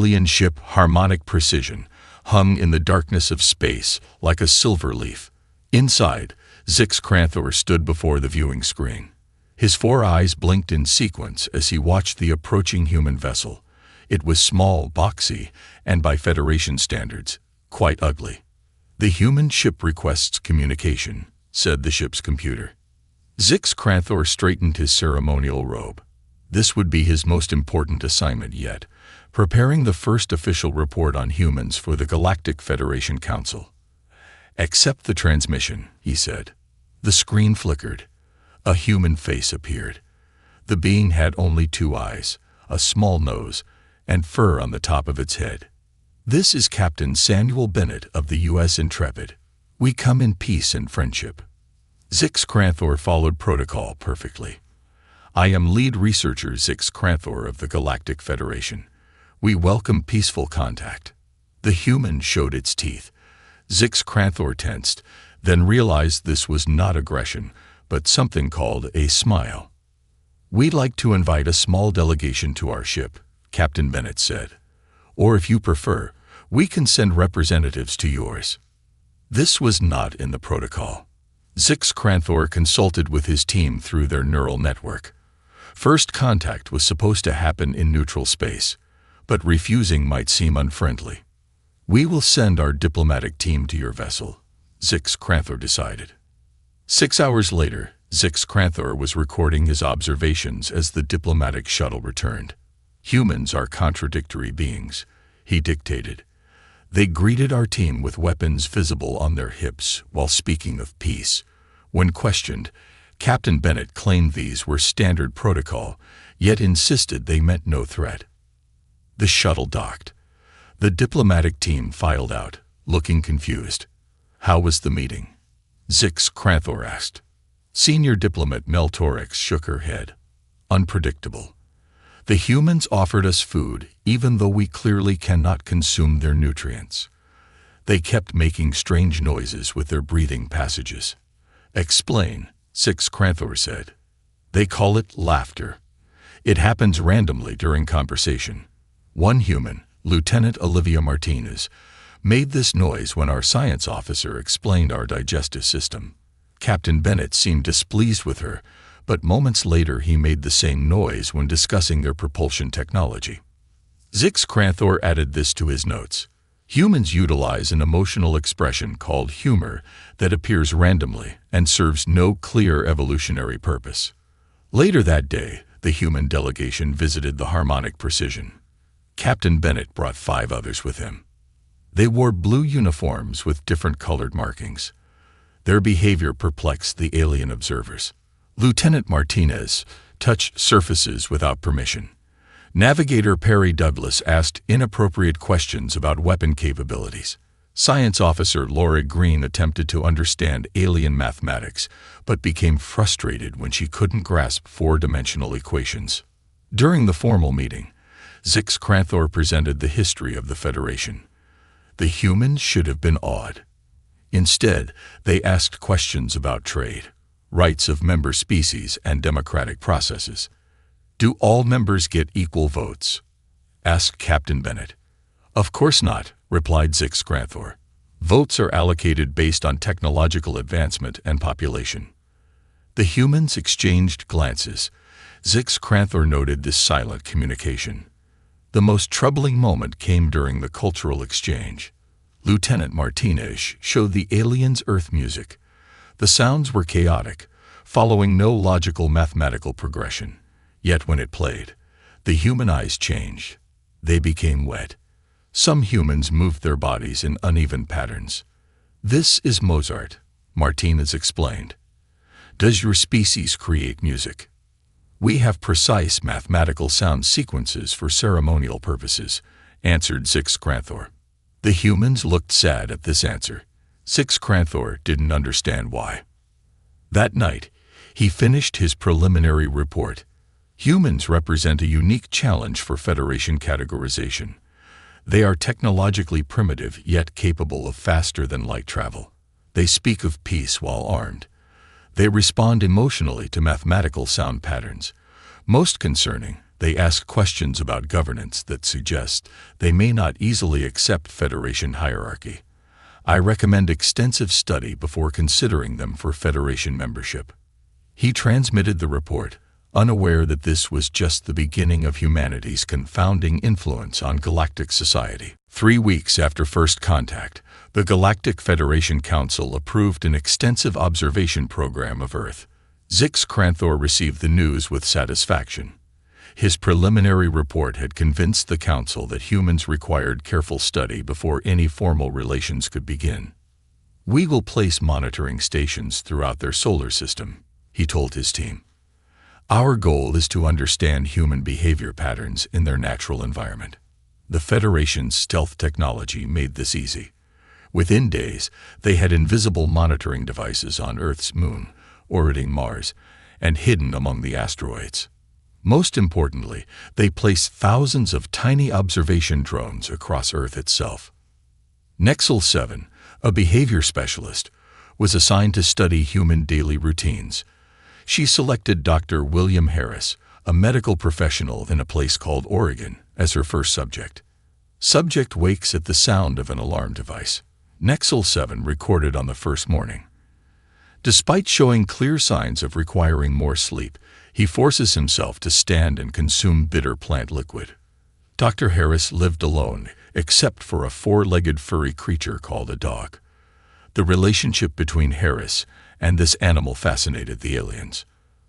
alien ship harmonic precision hung in the darkness of space like a silver leaf. Inside, Zix Cranthor stood before the viewing screen. His 4 eyes blinked in sequence as he watched the approaching human vessel. It was small, boxy, and by Federation standards, quite ugly. "The human ship requests communication," said the ship's computer. Zix Cranthor straightened his ceremonial robe. This would be his most important assignment yet, preparing the first official report on humans for the Galactic Federation Council. "Accept the transmission," he said. The screen flickered. A human face appeared. The being had only 2 eyes, a small nose, and fur on the top of its head. "This is Captain Samuel Bennett of the U.S. Intrepid. We come in peace and friendship." Zix Cranthor followed protocol perfectly. "I am lead researcher Zix Cranthor of the Galactic Federation. We welcome peaceful contact." The human showed its teeth. Zix Cranthor tensed, then realized this was not aggression, but something called a smile. "We'd like to invite a small delegation to our ship," Captain Bennett said. "Or if you prefer, we can send representatives to yours." This was not in the protocol. Zix Cranthor consulted with his team through their neural network. First contact was supposed to happen in neutral space, but refusing might seem unfriendly. "We will send our diplomatic team to your vessel," Zix Cranthor decided. 6 hours later, Zix Cranthor was recording his observations as the diplomatic shuttle returned. "Humans are contradictory beings," he dictated. "They greeted our team with weapons visible on their hips while speaking of peace. When questioned, Captain Bennett claimed these were standard protocol, yet insisted they meant no threat." The shuttle docked. The diplomatic team filed out, looking confused. "How was the meeting?" Zix Cranthor asked. Senior diplomat Mel Torix shook her head. "Unpredictable. The humans offered us food even though we clearly cannot consume their nutrients. They kept making strange noises with their breathing passages." "Explain," Zix Cranthor said. "They call it laughter. It happens randomly during conversation. One human, Lieutenant Olivia Martinez, made this noise when our science officer explained our digestive system. Captain Bennett seemed displeased with her, but moments later he made the same noise when discussing their propulsion technology." Zix Cranthor added this to his notes. "Humans utilize an emotional expression called humor that appears randomly and serves no clear evolutionary purpose." Later that day, the human delegation visited the harmonic precision. Captain Bennett brought 5 others with him. They wore blue uniforms with different colored markings. Their behavior perplexed the alien observers. Lieutenant Martinez touched surfaces without permission. Navigator Perry Douglas asked inappropriate questions about weapon capabilities. Science officer Laura Green attempted to understand alien mathematics, but became frustrated when she couldn't grasp 4-dimensional equations. During the formal meeting, Zix Cranthor presented the history of the Federation. The humans should have been awed. Instead, they asked questions about trade, rights of member species, and democratic processes. "Do all members get equal votes?" asked Captain Bennett. "Of course not," replied Zix Cranthor. "Votes are allocated based on technological advancement and population." The humans exchanged glances. Zix Cranthor noted this silent communication. The most troubling moment came during the cultural exchange. Lieutenant Martinez showed the aliens Earth music. The sounds were chaotic, following no logical mathematical progression. Yet when it played, the human eyes changed. They became wet. Some humans moved their bodies in uneven patterns. "This is Mozart," Martinez explained. "Does your species create music?" "We have precise mathematical sound sequences for ceremonial purposes," answered Zix Cranthor. The humans looked sad at this answer. Zix Cranthor didn't understand why. That night, he finished his preliminary report. Humans represent a unique challenge for Federation categorization. They are technologically primitive yet capable of faster-than-light travel. They speak of peace while armed. They respond emotionally to mathematical sound patterns. Most concerning, They ask questions about governance that suggest they may not easily accept Federation hierarchy. I recommend extensive study before considering them for Federation membership. He transmitted the report, unaware that this was just the beginning of humanity's confounding influence on galactic society. 3 weeks after first contact, the Galactic Federation Council approved an extensive observation program of Earth. Zix Cranthor received the news with satisfaction. His preliminary report had convinced the Council that humans required careful study before any formal relations could begin. "We will place monitoring stations throughout their solar system," he told his team. "Our goal is to understand human behavior patterns in their natural environment." The Federation's stealth technology made this easy. Within days, they had invisible monitoring devices on Earth's moon, orbiting Mars, and hidden among the asteroids. Most importantly, they placed thousands of tiny observation drones across Earth itself. Nexel 7, a behavior specialist, was assigned to study human daily routines. She selected Dr. William Harris, a medical professional in a place called Oregon, as her first subject. Subject wakes at the sound of an alarm device. Nexel 7 recorded on the first morning. Despite showing clear signs of requiring more sleep, he forces himself to stand and consume bitter plant liquid. Dr. Harris lived alone, except for a 4-legged furry creature called a dog. The relationship between Harris and this animal fascinated the aliens.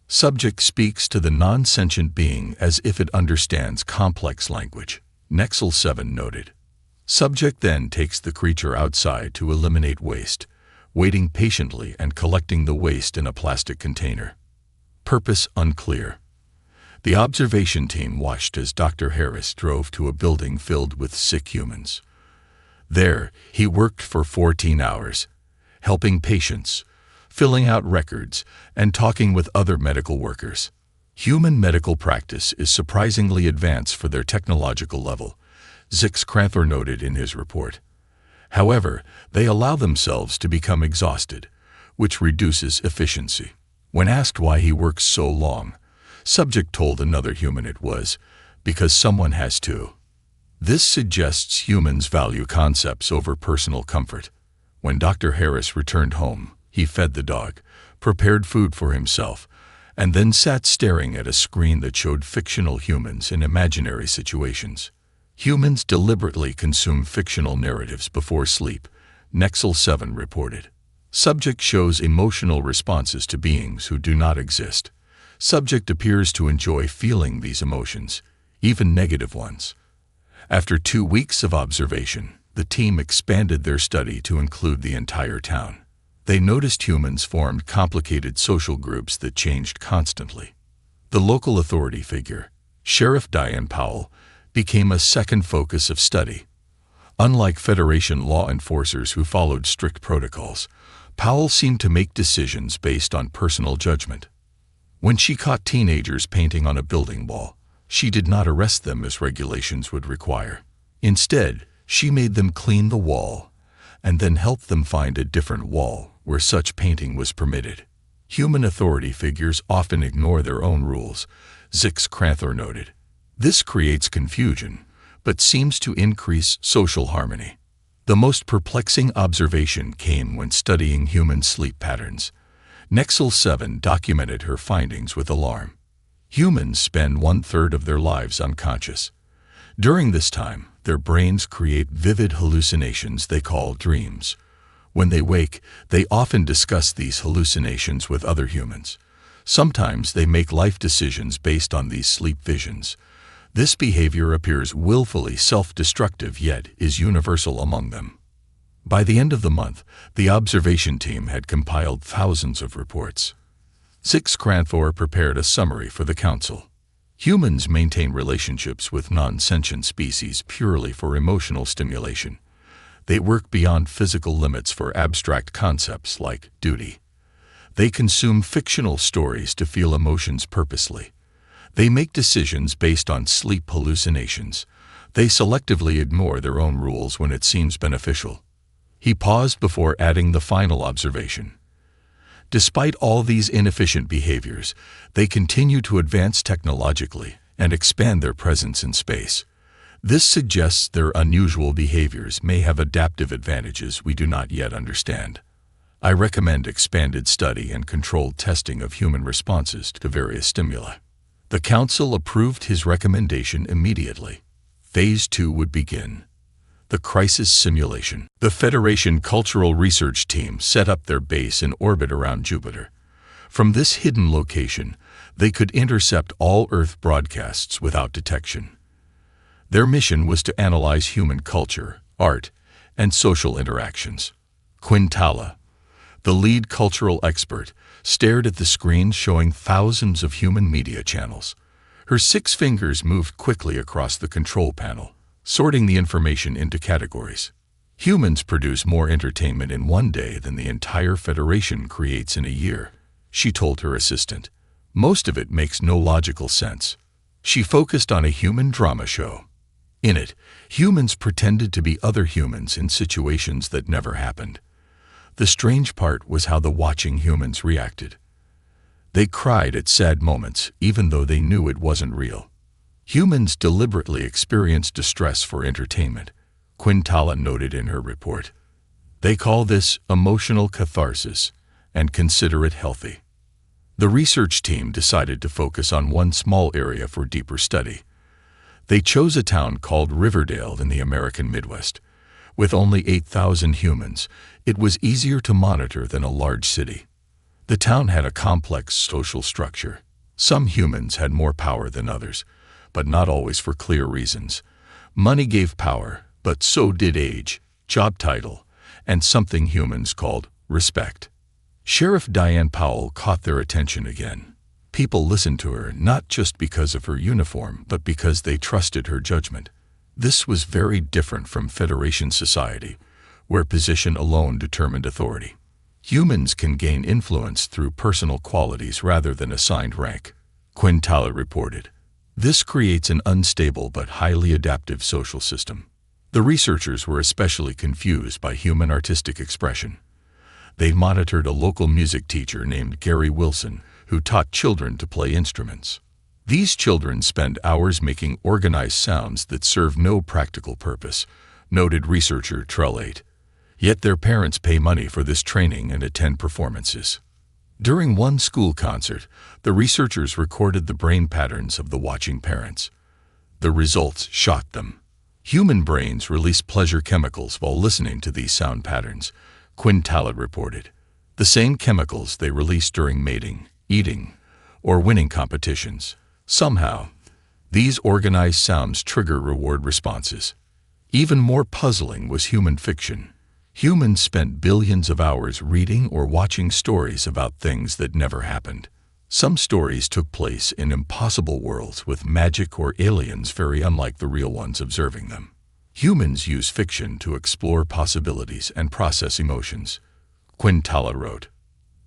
Subject speaks to the non-sentient being as if it understands complex language, Nexel 7 noted. Subject then takes the creature outside to eliminate waste, waiting patiently and collecting the waste in a plastic container. Purpose unclear. The observation team watched as Dr. Harris drove to a building filled with sick humans. There, he worked for 14 hours, helping patients, filling out records, and talking with other medical workers. Human medical practice is surprisingly advanced for their technological level, Zix Cranthor noted in his report. However, they allow themselves to become exhausted, which reduces efficiency. When asked why he works so long, Subject told another human it was because someone has to. This suggests humans value concepts over personal comfort. When Dr. Harris returned home, he fed the dog, prepared food for himself, and then sat staring at a screen that showed fictional humans in imaginary situations. Humans deliberately consume fictional narratives before sleep, Nexel 7 reported. Subject shows emotional responses to beings who do not exist. Subject appears to enjoy feeling these emotions, even negative ones. After 2 weeks of observation, the team expanded their study to include the entire town. They noticed humans formed complicated social groups that changed constantly. The local authority figure, Sheriff Diane Powell, became a second focus of study. Unlike Federation law enforcers who followed strict protocols, Powell seemed to make decisions based on personal judgment. When she caught teenagers painting on a building wall, she did not arrest them as regulations would require. Instead, she made them clean the wall and then helped them find a different wall where such painting was permitted. Human authority figures often ignore their own rules, Zix Cranthor noted. This creates confusion, but seems to increase social harmony. The most perplexing observation came when studying human sleep patterns. Nexel 7 documented her findings with alarm. Humans spend 1/3 of their lives unconscious. During this time, their brains create vivid hallucinations they call dreams. When they wake, they often discuss these hallucinations with other humans. Sometimes they make life decisions based on these sleep visions. This behavior appears willfully self-destructive yet is universal among them. By the end of the month, the observation team had compiled thousands of reports. Zix Cranthor prepared a summary for the council. Humans maintain relationships with non-sentient species purely for emotional stimulation. They work beyond physical limits for abstract concepts like duty. They consume fictional stories to feel emotions purposely. They make decisions based on sleep hallucinations. They selectively ignore their own rules when it seems beneficial. He paused before adding the final observation. Despite all these inefficient behaviors, they continue to advance technologically and expand their presence in space. This suggests their unusual behaviors may have adaptive advantages we do not yet understand. I recommend expanded study and controlled testing of human responses to various stimuli. The Council approved his recommendation immediately. Phase 2 would begin. The crisis simulation. The Federation Cultural Research Team set up their base in orbit around Jupiter. From this hidden location, they could intercept all Earth broadcasts without detection. Their mission was to analyze human culture, art, and social interactions. Quintala, the lead cultural expert, stared at the screen showing thousands of human media channels. Her 6 fingers moved quickly across the control panel, sorting the information into categories. Humans produce more entertainment in one day than the entire Federation creates in a year, she told her assistant. Most of it makes no logical sense. She focused on a human drama show. In it, humans pretended to be other humans in situations that never happened. The strange part was how the watching humans reacted. They cried at sad moments, even though they knew it wasn't real. Humans deliberately experience distress for entertainment, Quintala noted in her report. They call this emotional catharsis and consider it healthy. The research team decided to focus on one small area for deeper study. They chose a town called Riverdale in the American Midwest. With only 8,000 humans, it was easier to monitor than a large city. The town had a complex social structure. Some humans had more power than others, but not always for clear reasons. Money gave power, but so did age, job title, and something humans called respect. Sheriff Diane Powell caught their attention again. People listened to her not just because of her uniform, but because they trusted her judgment. This was very different from Federation society, where position alone determined authority. Humans can gain influence through personal qualities rather than assigned rank, Quintala reported. This creates an unstable but highly adaptive social system. The researchers were especially confused by human artistic expression. They monitored a local music teacher named Gary Wilson, who taught children to play instruments. These children spend hours making organized sounds that serve no practical purpose, noted researcher Trellate. Yet their parents pay money for this training and attend performances. During one school concert, the researchers recorded the brain patterns of the watching parents. The results shocked them. Human brains release pleasure chemicals while listening to these sound patterns, Quintala reported. The same chemicals they release during mating, eating, or winning competitions. Somehow, these organized sounds trigger reward responses. Even more puzzling was human fiction. Humans spent billions of hours reading or watching stories about things that never happened. Some stories took place in impossible worlds with magic or aliens very unlike the real ones observing them. Humans use fiction to explore possibilities and process emotions, Quintala wrote.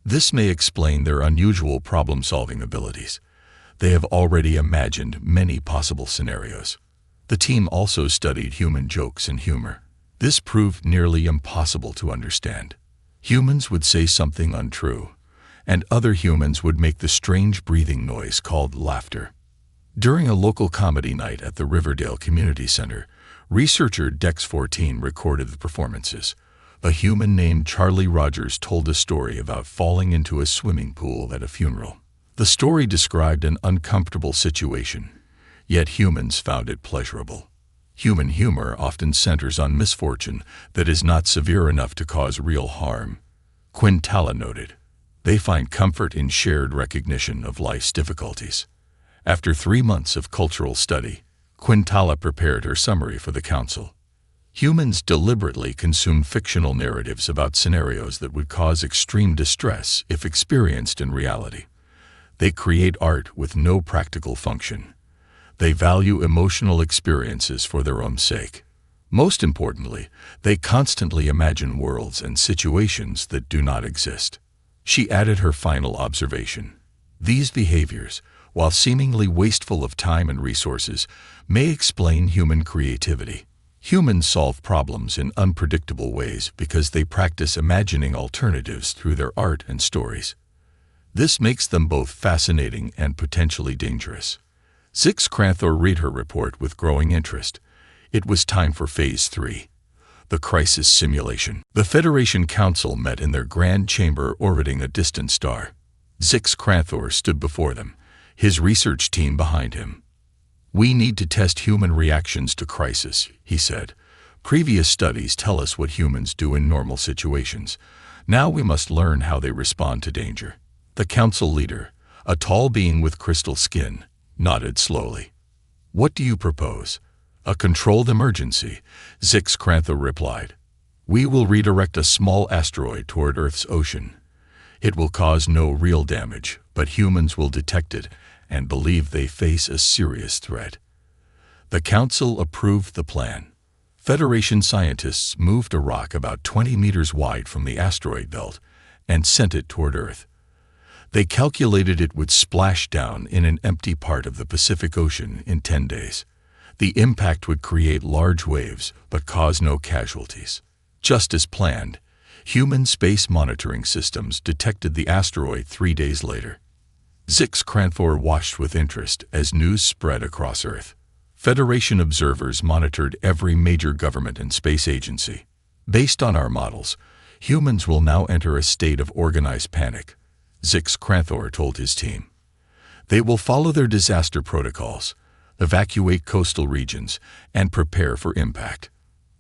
This may explain their unusual problem-solving abilities. They have already imagined many possible scenarios. The team also studied human jokes and humor. This proved nearly impossible to understand. Humans would say something untrue, and other humans would make the strange breathing noise called laughter. During a local comedy night at the Riverdale Community Center, researcher Dex14 recorded the performances. A human named Charlie Rogers told a story about falling into a swimming pool at a funeral. The story described an uncomfortable situation, yet humans found it pleasurable. Human humor often centers on misfortune that is not severe enough to cause real harm, Quintala noted. They find comfort in shared recognition of life's difficulties. After 3 months of cultural study, Quintala prepared her summary for the Council. Humans deliberately consume fictional narratives about scenarios that would cause extreme distress if experienced in reality. They create art with no practical function. They value emotional experiences for their own sake. Most importantly, they constantly imagine worlds and situations that do not exist. She added her final observation. These behaviors, while seemingly wasteful of time and resources, may explain human creativity. Humans solve problems in unpredictable ways because they practice imagining alternatives through their art and stories. This makes them both fascinating and potentially dangerous. Zix Cranthor read her report with growing interest. It was time for Phase 3. The crisis simulation. The Federation Council met in their grand chamber orbiting a distant star. Zix Cranthor stood before them, his research team behind him. "We need to test human reactions to crisis," he said. "Previous studies tell us what humans do in normal situations. Now we must learn how they respond to danger." The council leader, a tall being with crystal skin, nodded slowly. "What do you propose?" "A controlled emergency," Zix Cranthor replied. "We will redirect a small asteroid toward Earth's ocean. It will cause no real damage, but humans will detect it and believe they face a serious threat." The council approved the plan. Federation scientists moved a rock about 20 meters wide from the asteroid belt and sent it toward Earth. They calculated it would splash down in an empty part of the Pacific Ocean in 10 days. The impact would create large waves but cause no casualties. Just as planned, human space monitoring systems detected the asteroid 3 days later. Zix Cranthor watched with interest as news spread across Earth. Federation observers monitored every major government and space agency. "Based on our models, humans will now enter a state of organized panic," Zix Cranthor told his team. "They will follow their disaster protocols, evacuate coastal regions, and prepare for impact.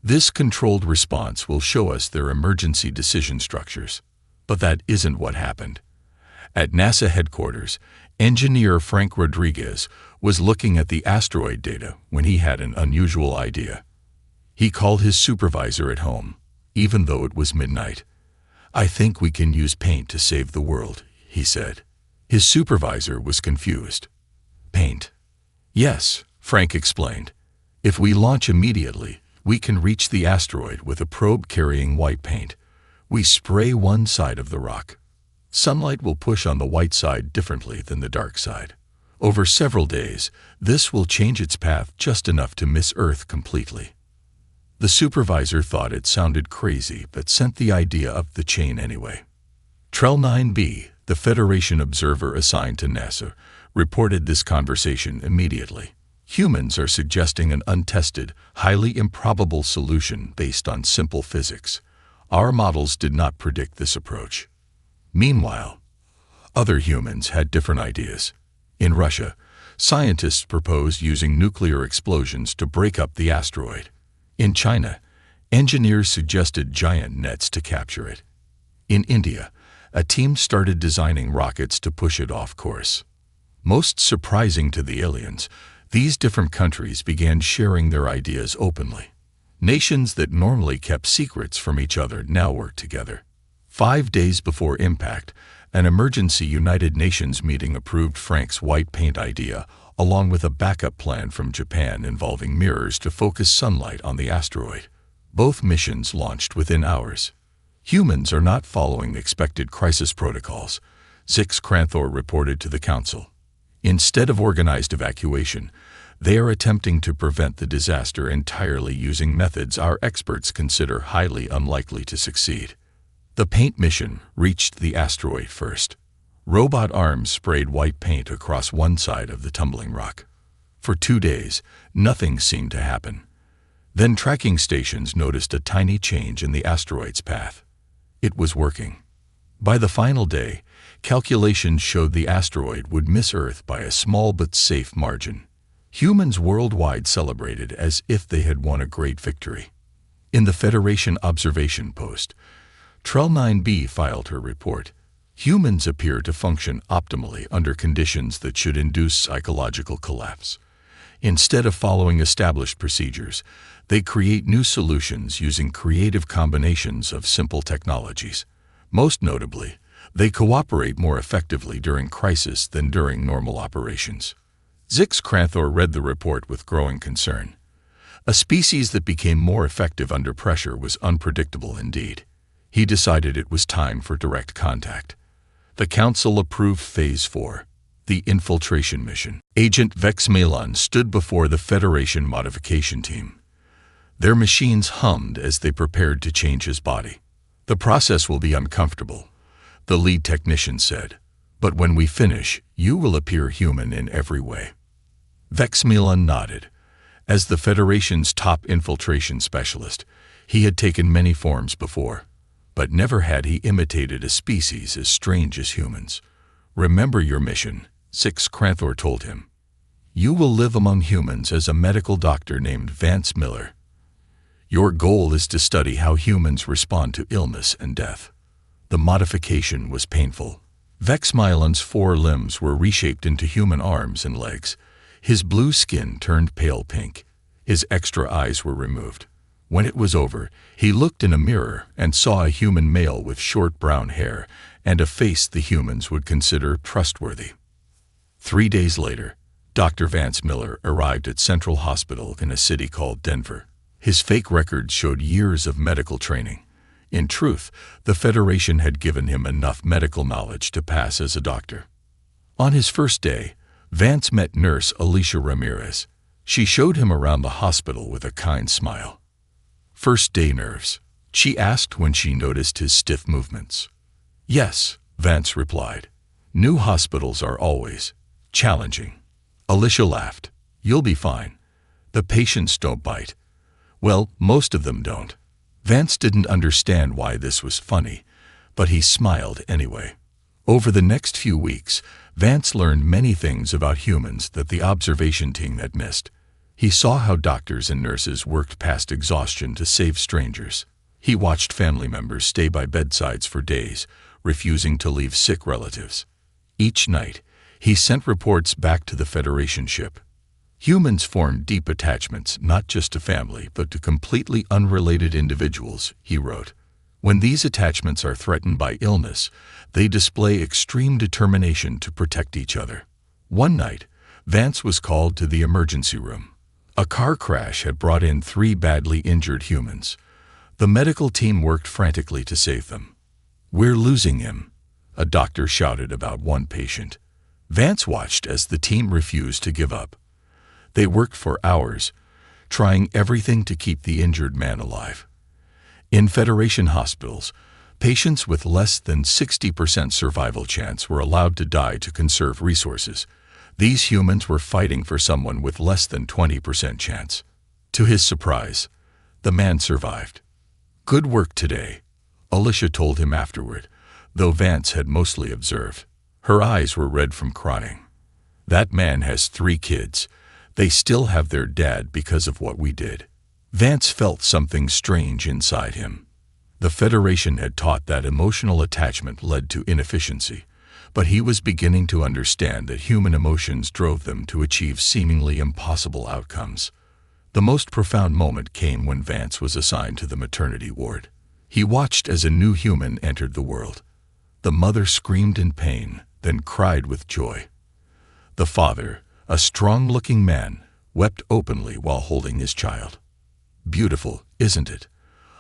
This controlled response will show us their emergency decision structures." But that isn't what happened. At NASA headquarters, engineer Frank Rodriguez was looking at the asteroid data when he had an unusual idea. He called his supervisor at home, even though it was midnight. "I think we can use paint to save the world," he said. His supervisor was confused. "Paint?" "Yes," Frank explained. "If we launch immediately, we can reach the asteroid with a probe carrying white paint. We spray one side of the rock. Sunlight will push on the white side differently than the dark side. Over several days, this will change its path just enough to miss Earth completely." The supervisor thought it sounded crazy but sent the idea up the chain anyway. Trell 9B, the Federation observer assigned to NASA, reported this conversation immediately. "Humans are suggesting an untested, highly improbable solution based on simple physics. Our models did not predict this approach." Meanwhile, other humans had different ideas. In Russia, scientists proposed using nuclear explosions to break up the asteroid. In China, engineers suggested giant nets to capture it. In India, a team started designing rockets to push it off course. Most surprising to the aliens, these different countries began sharing their ideas openly. Nations that normally kept secrets from each other now worked together. 5 days before impact, an emergency United Nations meeting approved Frank's white paint idea, along with a backup plan from Japan involving mirrors to focus sunlight on the asteroid. Both missions launched within hours. "Humans are not following expected crisis protocols," Zix Cranthor reported to the Council. "Instead of organized evacuation, they are attempting to prevent the disaster entirely using methods our experts consider highly unlikely to succeed." The paint mission reached the asteroid first. Robot arms sprayed white paint across one side of the tumbling rock. For 2 days, nothing seemed to happen. Then tracking stations noticed a tiny change in the asteroid's path. It was working. By the final day, calculations showed the asteroid would miss Earth by a small but safe margin. Humans worldwide celebrated as if they had won a great victory. In the Federation observation post, Trell 9B filed her report. "Humans appear to function optimally under conditions that should induce psychological collapse. Instead of following established procedures, they create new solutions using creative combinations of simple technologies. Most notably, they cooperate more effectively during crisis than during normal operations." Zix Cranthor read the report with growing concern. A species that became more effective under pressure was unpredictable indeed. He decided it was time for direct contact. The Council approved Phase 4, the infiltration mission. Agent Vex Malon stood before the Federation modification team. Their machines hummed as they prepared to change his body. "The process will be uncomfortable," the lead technician said, "but when we finish, you will appear human in every way." Vexmilan nodded. As the Federation's top infiltration specialist, he had taken many forms before, but never had he imitated a species as strange as humans. "Remember your mission," Six Cranthor told him. "You will live among humans as a medical doctor named Vance Miller. Your goal is to study how humans respond to illness and death." The modification was painful. Vexmilan's 4 limbs were reshaped into human arms and legs. His blue skin turned pale pink. His extra eyes were removed. When it was over, he looked in a mirror and saw a human male with short brown hair and a face the humans would consider trustworthy. 3 days later, Dr. Vance Miller arrived at Central Hospital in a city called Denver. His fake records showed years of medical training. In truth, the Federation had given him enough medical knowledge to pass as a doctor. On his first day, Vance met nurse Alicia Ramirez. She showed him around the hospital with a kind smile. "First day nerves?" she asked when she noticed his stiff movements. "Yes," Vance replied. "New hospitals are always challenging." Alicia laughed. "You'll be fine. The patients don't bite." "Well, most of them don't." Vance didn't understand why this was funny, but he smiled anyway. Over the next few weeks, Vance learned many things about humans that the observation team had missed. He saw how doctors and nurses worked past exhaustion to save strangers. He watched family members stay by bedsides for days, refusing to leave sick relatives. Each night, he sent reports back to the Federation ship. Humans form deep attachments not just to family but to completely unrelated individuals, he wrote. When these attachments are threatened by illness, they display extreme determination to protect each other. One night, Vance was called to the emergency room. A car crash had brought in 3 badly injured humans. The medical team worked frantically to save them. "We're losing him," a doctor shouted about one patient. Vance watched as the team refused to give up. They worked for hours, trying everything to keep the injured man alive. In Federation hospitals, patients with less than 60% survival chance were allowed to die to conserve resources. These humans were fighting for someone with less than 20% chance. To his surprise, the man survived. "Good work today," Alicia told him afterward, though Vance had mostly observed. Her eyes were red from crying. "That man has 3 kids. They still have their dad because of what we did." Vance felt something strange inside him. The Federation had taught that emotional attachment led to inefficiency, but he was beginning to understand that human emotions drove them to achieve seemingly impossible outcomes. The most profound moment came when Vance was assigned to the maternity ward. He watched as a new human entered the world. The mother screamed in pain, then cried with joy. The father, a strong-looking man, wept openly while holding his child. "Beautiful, isn't it?"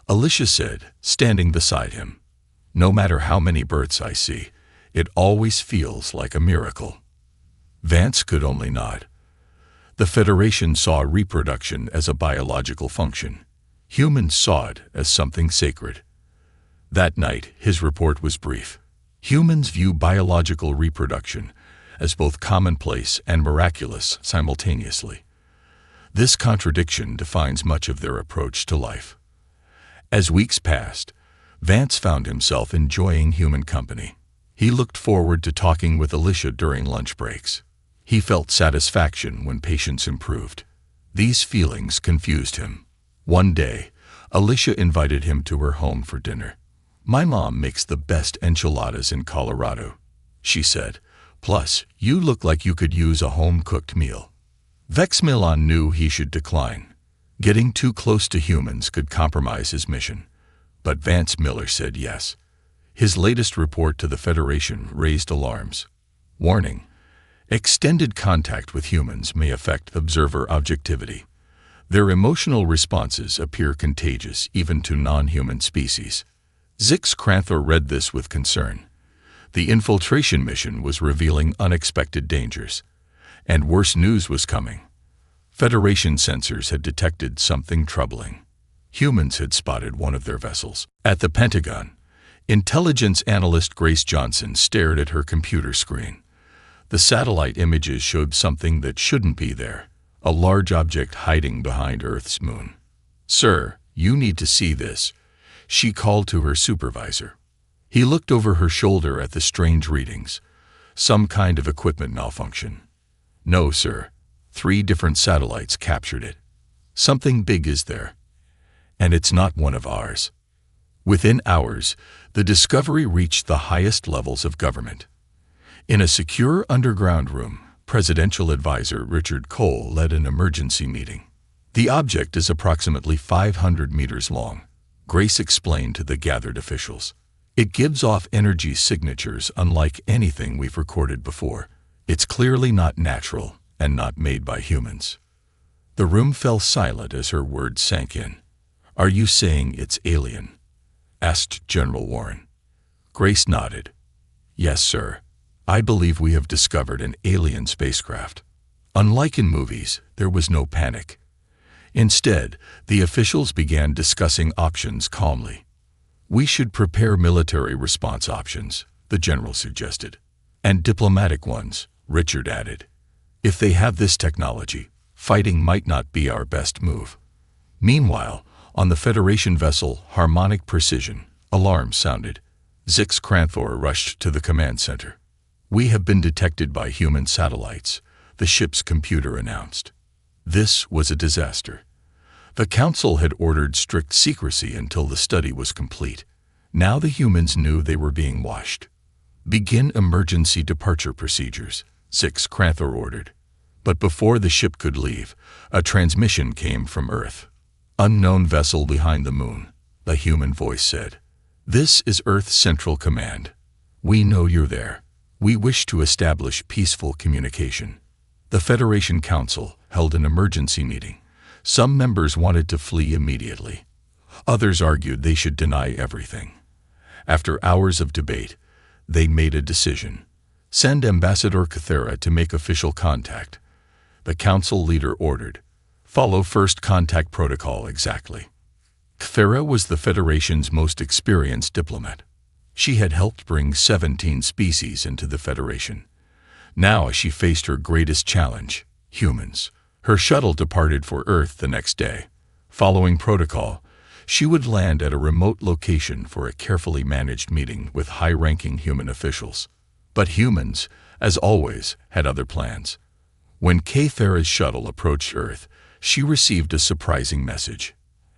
Alicia said, standing beside him. "No matter how many births I see, it always feels like a miracle." Vance could only nod. The Federation saw reproduction as a biological function. Humans saw it as something sacred. That night, his report was brief. Humans view biological reproduction as both commonplace and miraculous simultaneously. This contradiction defines much of their approach to life. As weeks passed, Vance found himself enjoying human company. He looked forward to talking with Alicia during lunch breaks. He felt satisfaction when patients improved. These feelings confused him. One day, Alicia invited him to her home for dinner. "My mom makes the best enchiladas in Colorado," she said. "Plus, you look like you could use a home-cooked meal." Vexmilan knew he should decline. Getting too close to humans could compromise his mission. But Vance Miller said yes. His latest report to the Federation raised alarms. Warning: extended contact with humans may affect observer objectivity. Their emotional responses appear contagious even to non-human species. Zix Cranthor read this with concern. The infiltration mission was revealing unexpected dangers. And worse news was coming. Federation sensors had detected something troubling. Humans had spotted one of their vessels. At the Pentagon, intelligence analyst Grace Johnson stared at her computer screen. The satellite images showed something that shouldn't be there, a large object hiding behind Earth's moon. "Sir, you need to see this," she called to her supervisor. He looked over her shoulder at the strange readings. Some kind of equipment malfunction. "No, sir. 3 different satellites captured it. Something big is there. And it's not one of ours." Within hours, the discovery reached the highest levels of government. In a secure underground room, Presidential Advisor Richard Cole led an emergency meeting. "The object is approximately 500 meters long," Grace explained to the gathered officials. "It gives off energy signatures unlike anything we've recorded before. It's clearly not natural and not made by humans." The room fell silent as her words sank in. "Are you saying it's alien?" asked General Warren. Grace nodded. "Yes, sir. I believe we have discovered an alien spacecraft." Unlike in movies, there was no panic. Instead, the officials began discussing options calmly. "We should prepare military response options," the general suggested. "And diplomatic ones," Richard added. "If they have this technology, fighting might not be our best move." Meanwhile, on the Federation vessel Harmonic Precision, alarms sounded. Zix Cranthor rushed to the command center. "We have been detected by human satellites," the ship's computer announced. This was a disaster. The Council had ordered strict secrecy until the study was complete. Now the humans knew they were being watched. "Begin emergency departure procedures," Zix Cranthor ordered. But before the ship could leave, a transmission came from Earth. "Unknown vessel behind the moon," the human voice said. "This is Earth's Central Command. We know you're there. We wish to establish peaceful communication." The Federation Council held an emergency meeting. Some members wanted to flee immediately. Others argued they should deny everything. After hours of debate, they made a decision. "Send Ambassador Cathera to make official contact." The council leader ordered. "Follow first contact protocol exactly." Cathera was the Federation's most experienced diplomat. She had helped bring 17 species into the Federation. Now she faced her greatest challenge, humans. Her shuttle departed for Earth the next day. Following protocol, she would land at a remote location for a carefully managed meeting with high-ranking human officials. But humans, as always, had other plans. When Cathera's shuttle approached Earth, she received a surprising message.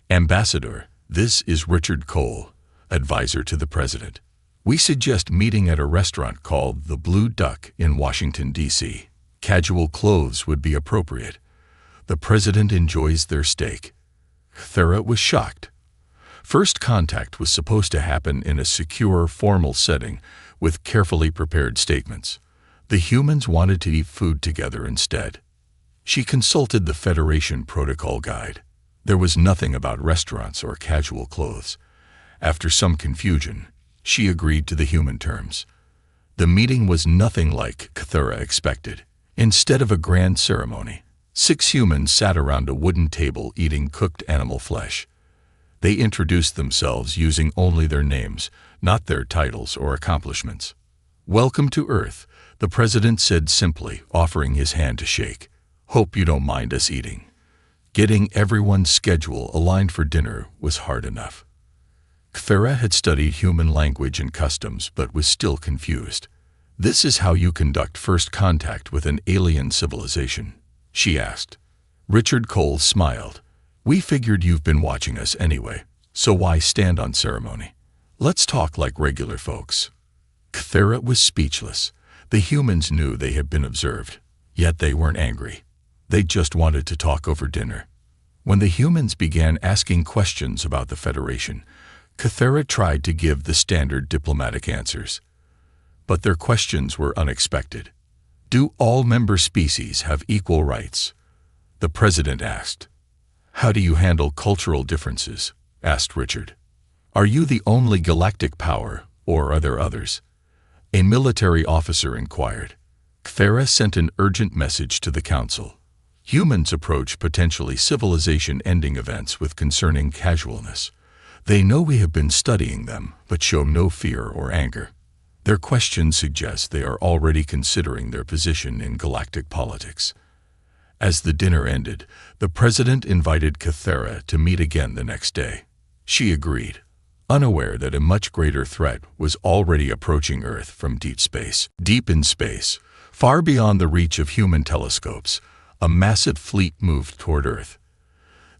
"Ambassador, this is Richard Cole, advisor to the President. We suggest meeting at a restaurant called the Blue Duck in Washington, D.C. Casual clothes would be appropriate. The President enjoys their steak." Cathera was shocked. First contact was supposed to happen in a secure, formal setting with carefully prepared statements. The humans wanted to eat food together instead. She consulted the Federation protocol guide. There was nothing about restaurants or casual clothes. After some confusion, she agreed to the human terms. The meeting was nothing like Cathera expected. Instead of a grand ceremony, 6 humans sat around a wooden table eating cooked animal flesh. They introduced themselves using only their names, not their titles or accomplishments. "Welcome to Earth," the President said simply, offering his hand to shake. "Hope you don't mind us eating." Getting everyone's schedule aligned for dinner was hard enough. Cathera had studied human language and customs, but was still confused. "This is how you conduct first contact with an alien civilization?" she asked. Richard Cole smiled. "We figured you've been watching us anyway, so why stand on ceremony? Let's talk like regular folks." Cathera was speechless. The humans knew they had been observed, yet they weren't angry. They just wanted to talk over dinner. When the humans began asking questions about the Federation, Cathera tried to give the standard diplomatic answers. But their questions were unexpected. "Do all member species have equal rights?" the President asked. "How do you handle cultural differences?" asked Richard. "Are you the only galactic power, or are there others?" A military officer inquired. Cathera sent an urgent message to the Council. Humans approach potentially civilization-ending events with concerning casualness. They know we have been studying them, but show no fear or anger. Their questions suggest they are already considering their position in galactic politics. As the dinner ended, the president invited Cathera to meet again the next day. She agreed, unaware that a much greater threat was already approaching Earth from deep space. Deep in space, far beyond the reach of human telescopes, a massive fleet moved toward Earth.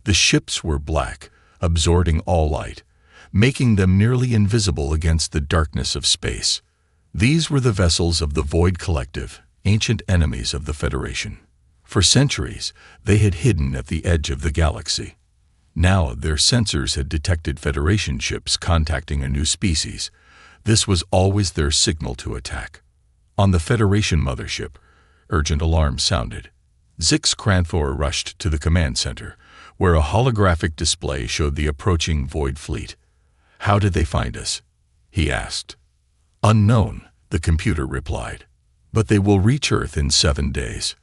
The ships were black, absorbing all light, making them nearly invisible against the darkness of space. These were the vessels of the Void Collective, ancient enemies of the Federation. For centuries, they had hidden at the edge of the galaxy. Now their sensors had detected Federation ships contacting a new species. This was always their signal to attack. On the Federation mothership, urgent alarms sounded. Zix Cranthor rushed to the command center, where a holographic display showed the approaching Void fleet. "How did they find us?" he asked. "Unknown," the computer replied. "But they will reach Earth in 7 days."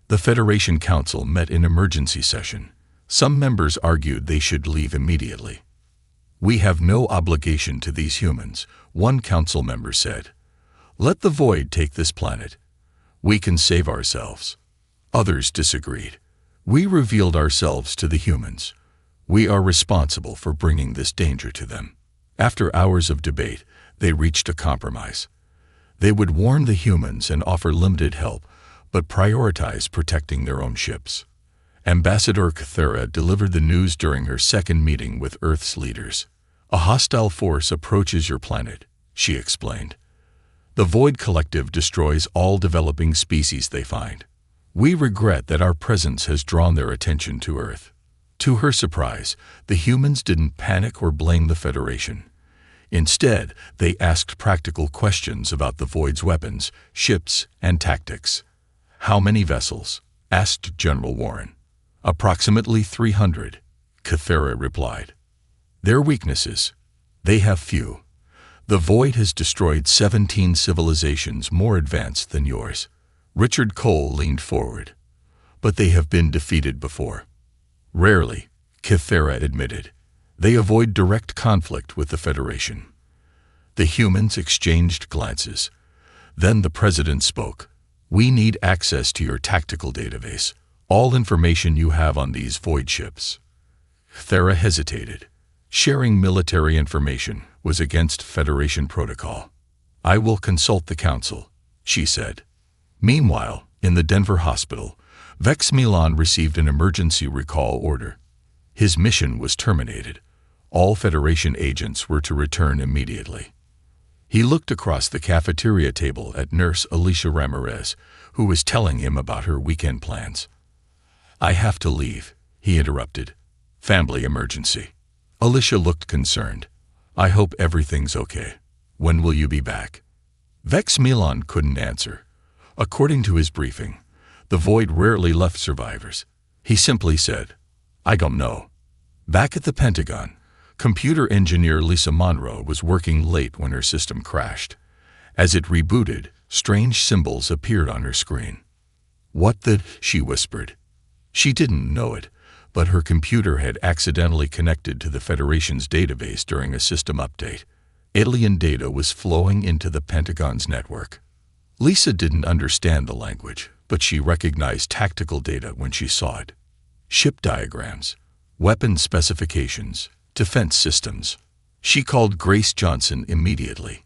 The Federation Council met in emergency session. Some members argued they should leave immediately. "We have no obligation to these humans," one council member said. "Let the Void take this planet. We can save ourselves." Others disagreed. "We revealed ourselves to the humans. We are responsible for bringing this danger to them." After hours of debate, they reached a compromise. They would warn the humans and offer limited help, but prioritize protecting their own ships. Ambassador Cathera delivered the news during her second meeting with Earth's leaders. "A hostile force approaches your planet," she explained. "The Void Collective destroys all developing species they find. We regret that our presence has drawn their attention to Earth." To her surprise, the humans didn't panic or blame the Federation. Instead, they asked practical questions about the Void's weapons, ships, and tactics. "How many vessels?" asked General Warren. "Approximately 300, Cathera replied. "Their weaknesses? They have few. The Void has destroyed 17 civilizations more advanced than yours." Richard Cole leaned forward. "But they have been defeated before." "Rarely," Cathera admitted. "They avoid direct conflict with the Federation." The humans exchanged glances. Then the president spoke. "We need access to your tactical database, all information you have on these Void ships." Cathera hesitated. Sharing military information was against Federation protocol. "I will consult the Council," she said. Meanwhile, in the Denver hospital, Vex Milan received an emergency recall order. His mission was terminated. All Federation agents were to return immediately. He looked across the cafeteria table at Nurse Alicia Ramirez, who was telling him about her weekend plans. "I have to leave," he interrupted. "Family emergency." Alicia looked concerned. "I hope everything's okay. When will you be back?" Vex Milan couldn't answer. According to his briefing, the Void rarely left survivors. He simply said, "I don't know." Back at the Pentagon, computer engineer Lisa Monroe was working late when her system crashed. As it rebooted, strange symbols appeared on her screen. "What the?" she whispered. She didn't know it, but her computer had accidentally connected to the Federation's database during a system update. Alien data was flowing into the Pentagon's network. Lisa didn't understand the language, but she recognized tactical data when she saw it. Ship diagrams, weapon specifications, defense systems. She called Grace Johnson immediately.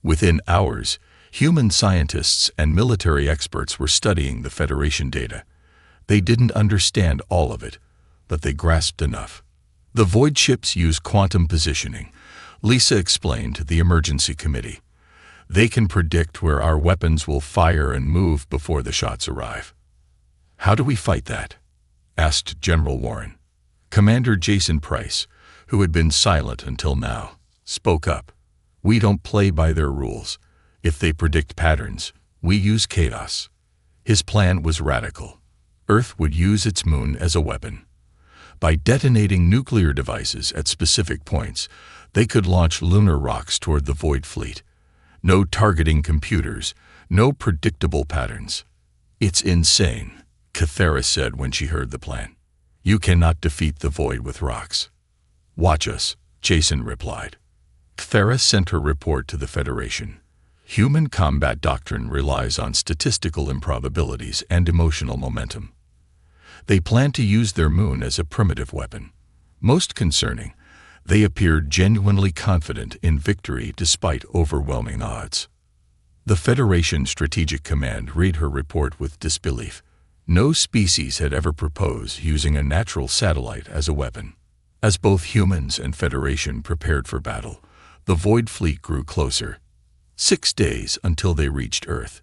Within hours, human scientists and military experts were studying the Federation data. They didn't understand all of it, but they grasped enough. "The Void ships use quantum positioning," Lisa explained to the emergency committee. "They can predict where our weapons will fire and move before the shots arrive." "How do we fight that?" asked General Warren. Commander Jason Price, who had been silent until now, spoke up. "We don't play by their rules. If they predict patterns, we use chaos." His plan was radical. Earth would use its moon as a weapon. By detonating nuclear devices at specific points, they could launch lunar rocks toward the Void fleet. No targeting computers, no predictable patterns. "It's insane," Cathera said when she heard the plan. "You cannot defeat the Void with rocks." "Watch us," Jason replied. Cathera sent her report to the Federation. Human combat doctrine relies on statistical improbabilities and emotional momentum. They plan to use their moon as a primitive weapon. Most concerning, they appeared genuinely confident in victory despite overwhelming odds. The Federation Strategic Command read her report with disbelief. No species had ever proposed using a natural satellite as a weapon. As both humans and Federation prepared for battle, the Void Fleet grew closer. 6 days until they reached Earth.